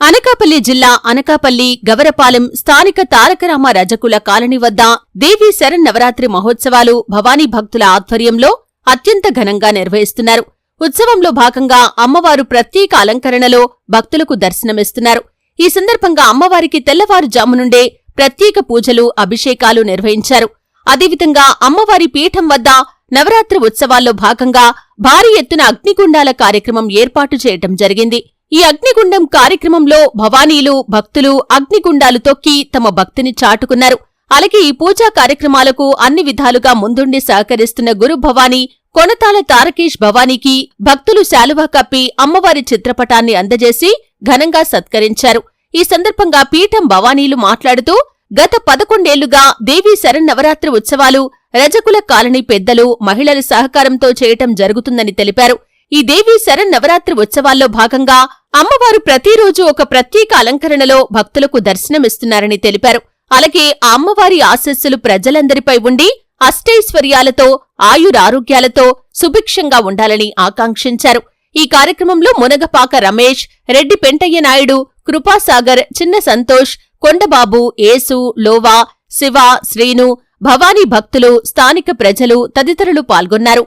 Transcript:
అనకాపల్లి జిల్లా అనకాపల్లి గవరపాలెం స్థానిక తారకరామ రజకుల కాలనీ వద్ద దేవీ శరన్నవరాత్రి మహోత్సవాలు భవానీ భక్తుల ఆధ్వర్యంలో అత్యంత ఘనంగా నిర్వహిస్తున్నారు. ఉత్సవంలో భాగంగా అమ్మవారు ప్రత్యేక అలంకరణలో భక్తులకు దర్శనమిస్తున్నారు. ఈ సందర్భంగా అమ్మవారికి తెల్లవారుజాము నుండే ప్రత్యేక పూజలు, అభిషేకాలు నిర్వహించారు. అదేవిధంగా అమ్మవారి పీఠం వద్ద నవరాత్రి ఉత్సవాల్లో భాగంగా భారీ ఎత్తున అగ్నిగుండాల కార్యక్రమం ఏర్పాటు చేయటం జరిగింది. ఈ అగ్నిగుండం కార్యక్రమంలో భవానీలు, భక్తులు అగ్నిగుండాలు తొక్కి తమ భక్తిని చాటుకున్నారు. అలాగే ఈ పూజా కార్యక్రమాలకు అన్ని విధాలుగా ముందుండి సహకరిస్తున్న గురు భవానీ, కొనతాల తారకేష్ భవానీకి భక్తులు శాలువా కప్పి అమ్మవారి చిత్రపటాన్ని అందజేసి ఘనంగా సత్కరించారు. ఈ సందర్భంగా పీఠం భవానీలు మాట్లాడుతూ గత 11 ఏళ్లుగా దేవీ శరన్నవరాత్రి ఉత్సవాలు రజకుల కాలనీ పెద్దలు, మహిళల సహకారంతో చేయటం జరుగుతుందని తెలిపారు. ఈ దేవీ శరన్నవరాత్రి ఉత్సవాల్లో భాగంగా అమ్మవారు ప్రతిరోజు ఒక ప్రత్యేక అలంకరణలో భక్తులకు దర్శనమిస్తున్నారని తెలిపారు. అలాగే ఆ అమ్మవారి ఆశస్సులు ప్రజలందరిపై ఉండి అష్టైశ్వర్యాలతో, ఆయురారోగ్యాలతో సుభిక్షంగా ఉండాలని ఆకాంక్షించారు. ఈ కార్యక్రమంలో మునగపాక రమేష్, రెడ్డి పెంటయ్య నాయుడు, కృపాసాగర్, చిన్న సంతోష్, కొండబాబు, ఏసు, లోవా, శివ, శ్రీను, భవానీ భక్తులు, స్థానిక ప్రజలు తదితరులు పాల్గొన్నారు.